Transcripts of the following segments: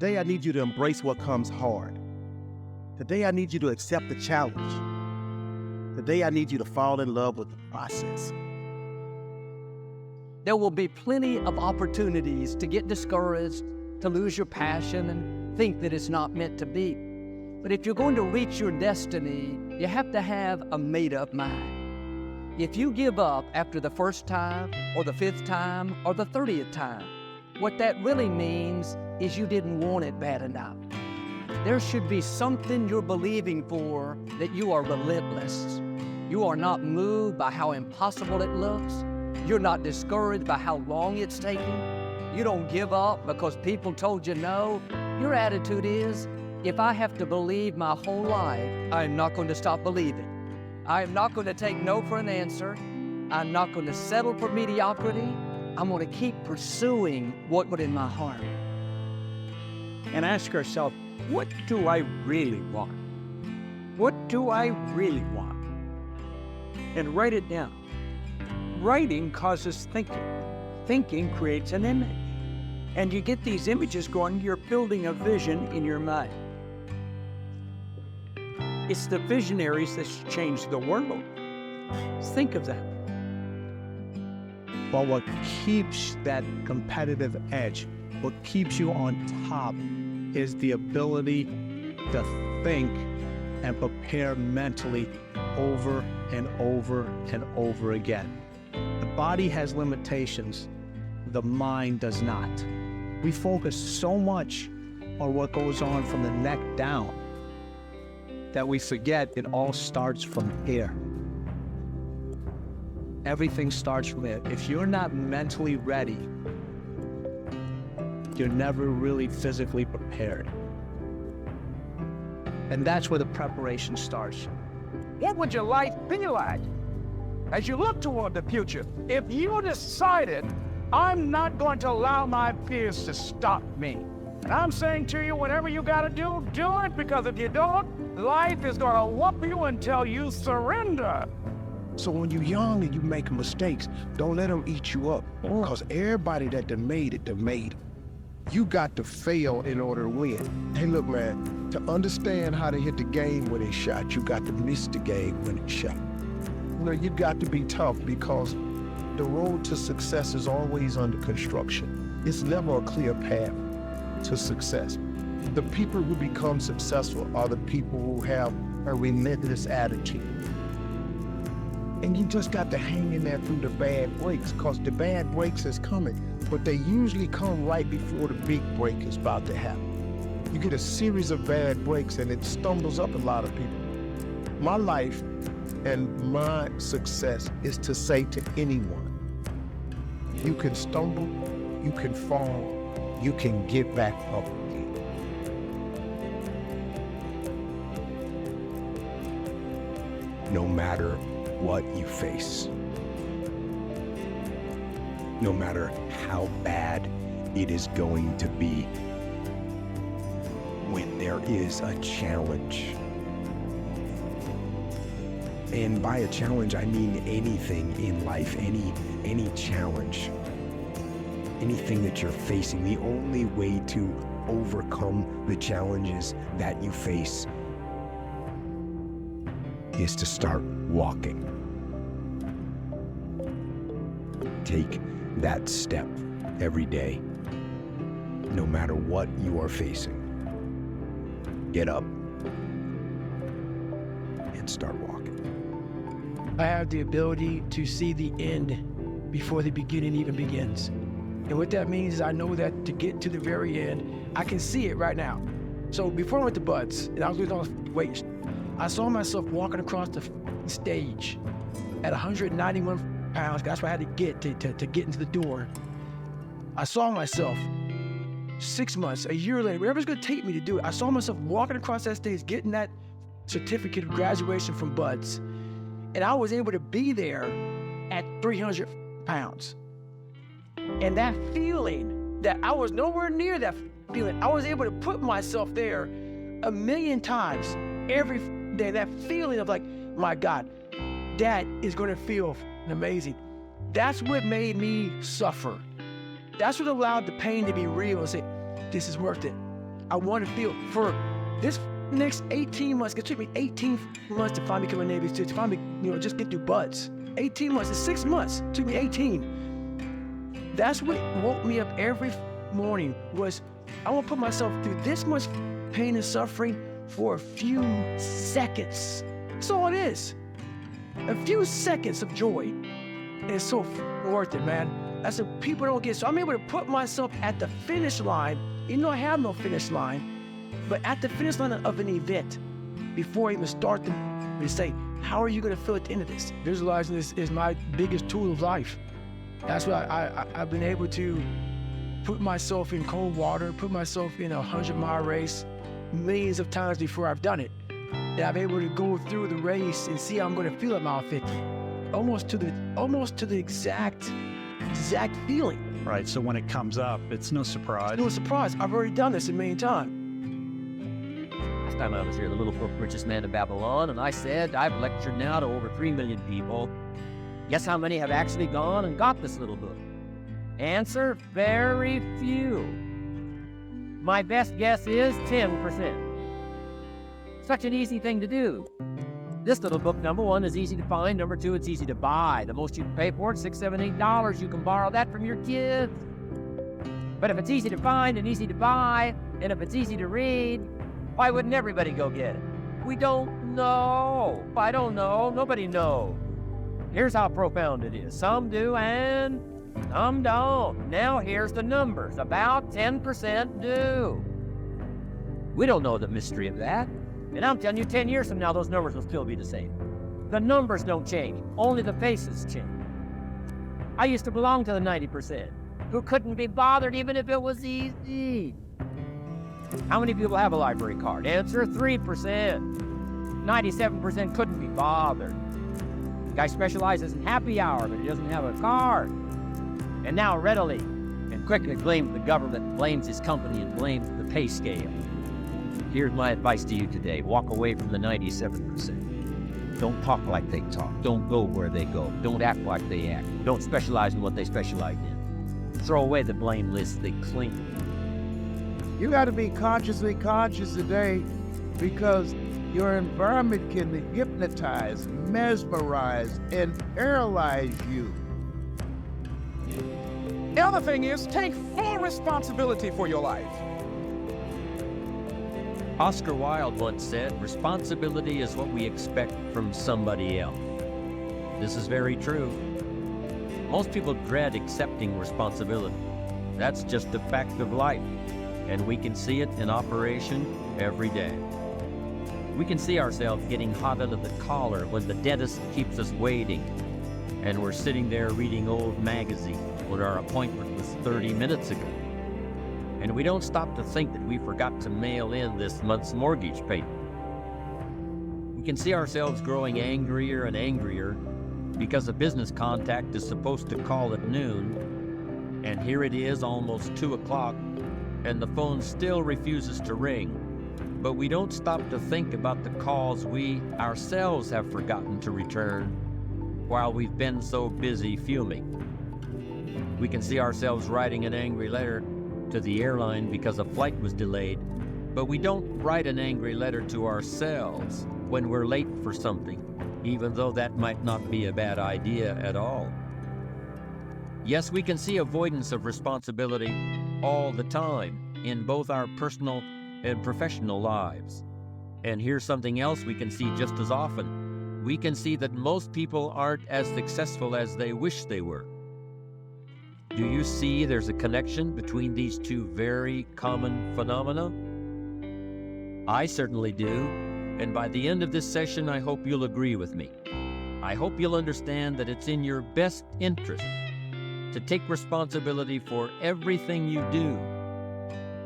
Today, I need you to embrace what comes hard. Today, I need you to accept the challenge. Today, I need you to fall in love with the process. There will be plenty of opportunities to get discouraged, to lose your passion, and think that it's not meant to be. But if you're going to reach your destiny, you have to have a made-up mind. If you give up after the first time, or the 5th time, or the 30th time, what that really means is you didn't want it bad enough. There should be something you're believing for, that you are relentless. You are not moved by how impossible it looks. You're not discouraged by how long it's taking. You don't give up because people told you no. Your attitude is, if I have to believe my whole life, I'm not going to stop believing. I am not going to take no for an answer. I'm not going to settle for mediocrity. I'm going to keep pursuing what's in my heart. And ask ourselves, what do I really want? What do I really want? And write it down. Writing causes thinking. Thinking creates an image. And you get these images going, you're building a vision in your mind. It's the visionaries that change the world. Think of that. But what keeps that competitive edge, what keeps you on top, is the ability to think and prepare mentally over and over and over again. The body has limitations, the mind does not. We focus so much on what goes on from the neck down that we forget it all starts from here. Everything starts from there. If you're not mentally ready, you're never really physically prepared. And that's where the preparation starts. What would your life be like as you look toward the future if you decided, I'm not going to allow my fears to stop me? And I'm saying to you, whatever you got to do, do it, because if you don't, life is going to whoop you until you surrender. So when you're young and you make mistakes, don't let them eat you up. Because everybody that done made it, done made it. You got to fail in order to win. Hey, look, man, to understand how to hit the game when it's shot, you got to miss the game when it's shot. You know, you got to be tough, because the road to success is always under construction. It's never a clear path to success. The people who become successful are the people who have a relentless attitude. And you just got to hang in there through the bad breaks, because the bad breaks is coming, but they usually come right before the big break is about to happen. You get a series of bad breaks and it stumbles up a lot of people. My life and my success is to say to anyone, you can stumble, you can fall, you can get back up again. No matter what you face, no matter how bad it is going to be, when there is a challenge, and by a challenge I mean anything in life, any challenge, anything that you're facing, the only way to overcome the challenges that you face is to start walking. Take that step every day, no matter what you are facing. Get up and start walking. I have the ability to see the end before the beginning even begins. And what that means is I know that to get to the very end, I can see it right now. So before I went to Buds, and I was losing weight, I saw myself walking across the stage at 191 pounds. That's what I had to get to get into the door. I saw myself 6 months, a year later, wherever it's going to take me to do it. I saw myself walking across that stage, getting that certificate of graduation from Buds. And I was able to be there at 300 pounds. And that feeling, that I was nowhere near that feeling, I was able to put myself there 1,000,000 times every day. That feeling of like, my God, that is going to feel amazing. That's what made me suffer. That's what allowed the pain to be real and say, this is worth it. I want to feel for this next 18 months. It took me 18 months to finally become a Navy SEAL, to finally, just get through buds. 18 months, it's 6 months. It took me 18. That's what woke me up every morning was, I want to put myself through this much pain and suffering for a few seconds. That's all it is. A few seconds of joy. And it's so worth it, man. That's what people don't get. So I'm able to put myself at the finish line, even though I have no finish line, but at the finish line of an event before I even start to say, how are you going to feel at the end of this? Visualizing this is my biggest tool of life. That's what I've been able to put myself in cold water, put myself in a 100-mile race millions of times before I've done it. And I'm able to go through the race and see how I'm going to feel at mile 50. Almost to the exact feeling. Right, so when it comes up, it's no surprise. It's no surprise. I've already done this a million times. Last time I was here, the little book, Richest Man in Babylon, and I said, I've lectured now to over 3 million people. Guess how many have actually gone and got this little book? Answer, very few. My best guess is 10%. Such an easy thing to do. This little book, number one, is easy to find. Number two, it's easy to buy. The most you can pay for it, $6, $7, $8. You can borrow that from your kids. But if it's easy to find and easy to buy, and if it's easy to read, why wouldn't everybody go get it? We don't know. I don't know. Nobody knows. Here's how profound it is. Some do and some don't. Now here's the numbers. About 10% do. We don't know the mystery of that. And I'm telling you, 10 years from now, those numbers will still be the same. The numbers don't change. Only the faces change. I used to belong to the 90% who couldn't be bothered even if it was easy. How many people have a library card? Answer, 3%. 97% couldn't be bothered. The guy specializes in happy hour, but he doesn't have a card. And now readily and quickly blames the government, blames his company, and blames the pay scale. Here's my advice to you today. Walk away from the 97%. Don't talk like they talk. Don't go where they go. Don't act like they act. Don't specialize in what they specialize in. Throw away the blame list they cling. You got to be consciously conscious today because your environment can hypnotize, mesmerize, and paralyze you. The other thing is, take full responsibility for your life. Oscar Wilde once said, responsibility is what we expect from somebody else. This is very true. Most people dread accepting responsibility. That's just a fact of life, and we can see it in operation every day. We can see ourselves getting hot under the collar when the dentist keeps us waiting, and we're sitting there reading old magazines when our appointment was 30 minutes ago. And we don't stop to think that we forgot to mail in this month's mortgage payment. We can see ourselves growing angrier and angrier because a business contact is supposed to call at noon, and here it is almost 2 o'clock, and the phone still refuses to ring. But we don't stop to think about the calls we ourselves have forgotten to return while we've been so busy fuming. We can see ourselves writing an angry letter to the airline because a flight was delayed, but we don't write an angry letter to ourselves when we're late for something, even though that might not be a bad idea at all. Yes, we can see avoidance of responsibility all the time in both our personal and professional lives. And here's something else we can see just as often. We can see that most people aren't as successful as they wish they were. Do you see there's a connection between these two very common phenomena? I certainly do, and by the end of this session, I hope you'll agree with me. I hope you'll understand that it's in your best interest to take responsibility for everything you do.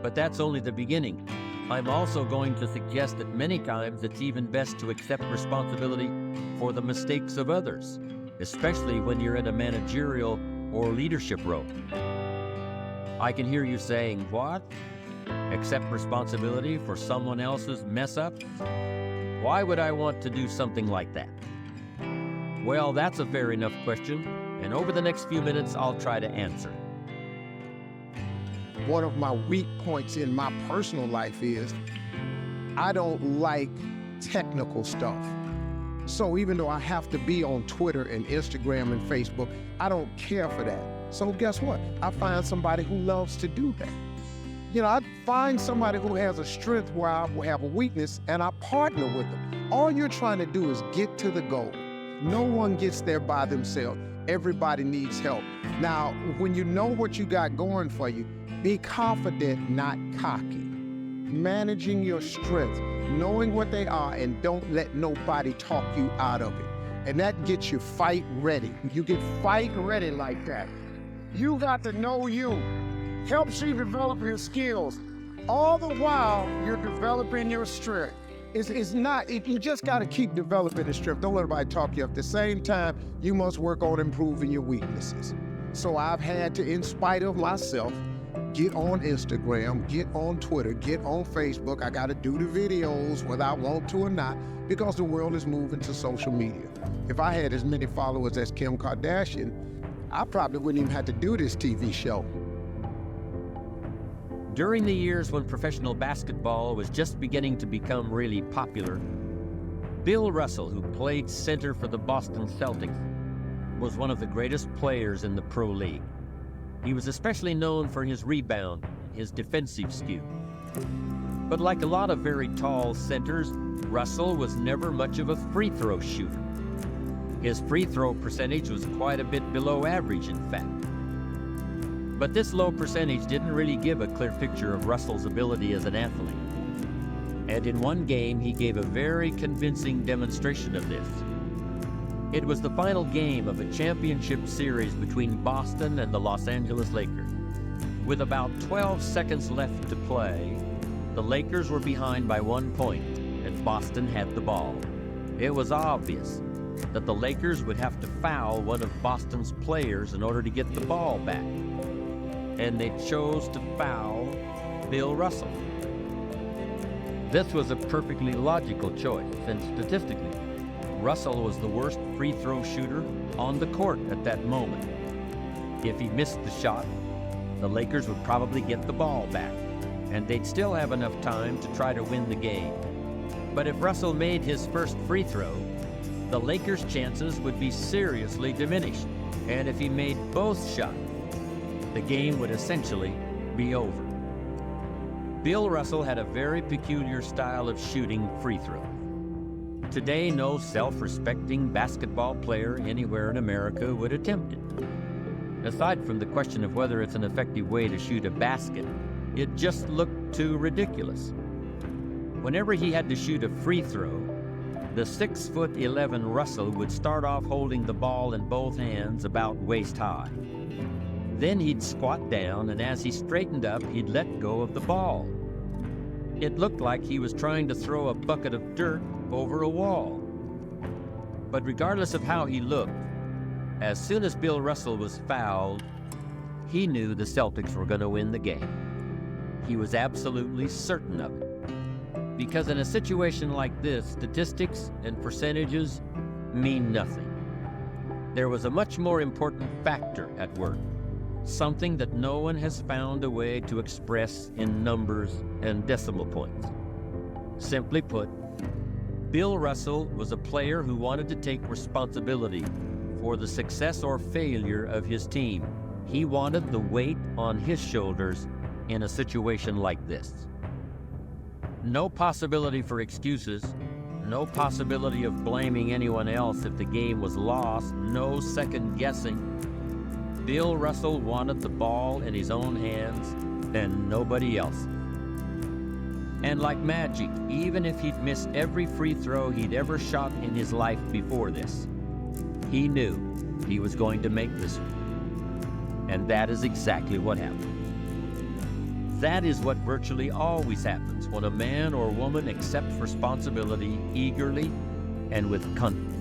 But that's only the beginning. I'm also going to suggest that many times it's even best to accept responsibility for the mistakes of others, especially when you're in a managerial or leadership role. I can hear you saying, what? Accept responsibility for someone else's mess up? Why would I want to do something like that? Well, that's a fair enough question, and over the next few minutes, I'll try to answer. one of my weak points in my personal life is I don't like technical stuff. So even though I have to be on Twitter and Instagram and Facebook, I don't care for that. So guess what? I find somebody who loves to do that. You know, I find somebody who has a strength where I have a weakness, and I partner with them. All you're trying to do is get to the goal. No one gets there by themselves. Everybody needs help. Now, when you know what you got going for you, be confident, not cocky. Managing your strengths, knowing what they are, and don't let nobody talk you out of it. And that gets you fight ready. You get fight ready like that. You got to know you. Helps you develop your skills. All the while, you're developing your strength. You just got to keep developing the strength. Don't let everybody talk you up. At the same time, you must work on improving your weaknesses. So I've had to, in spite of myself, get on Instagram, get on Twitter, get on Facebook. I got to do the videos whether I want to or not, because the world is moving to social media. If I had as many followers as Kim Kardashian, I probably wouldn't even have to do this TV show. During the years when professional basketball was just beginning to become really popular, Bill Russell, who played center for the Boston Celtics, was one of the greatest players in the pro league. He was especially known for his rebound, his defensive skill. But like a lot of very tall centers, Russell was never much of a free throw shooter. His free throw percentage was quite a bit below average, in fact. But this low percentage didn't really give a clear picture of Russell's ability as an athlete. And in one game, he gave a very convincing demonstration of this. It was the final game of a championship series between Boston and the Los Angeles Lakers. With about 12 seconds left to play, the Lakers were behind by 1 point, and Boston had the ball. It was obvious that the Lakers would have to foul one of Boston's players in order to get the ball back. And they chose to foul Bill Russell. This was a perfectly logical choice, and statistically, Russell was the worst free throw shooter on the court at that moment. If he missed the shot, the Lakers would probably get the ball back, and they'd still have enough time to try to win the game. But if Russell made his first free throw, the Lakers' chances would be seriously diminished, and if he made both shots, the game would essentially be over. Bill Russell had a very peculiar style of shooting free throws. Today, no self-respecting basketball player anywhere in America would attempt it. Aside from the question of whether it's an effective way to shoot a basket, it just looked too ridiculous. Whenever he had to shoot a free throw, the 6'11" Russell would start off holding the ball in both hands about waist high. Then he'd squat down, and as he straightened up, he'd let go of the ball. It looked like he was trying to throw a bucket of dirt over a wall. But regardless of how he looked, as soon as Bill Russell was fouled, he knew the Celtics were going to win the game. He was absolutely certain of it. Because in a situation like this, statistics and percentages mean nothing. There was a much more important factor at work. Something that no one has found a way to express in numbers and decimal points. Simply put, Bill Russell was a player who wanted to take responsibility for the success or failure of his team. He wanted the weight on his shoulders in a situation like this. No possibility for excuses, no possibility of blaming anyone else if the game was lost, no second guessing. Bill Russell wanted the ball in his own hands and nobody else. And like magic, even if he'd missed every free throw he'd ever shot in his life before this, he knew he was going to make this one. And that is exactly what happened. That is what virtually always happens when a man or woman accepts responsibility eagerly and with confidence.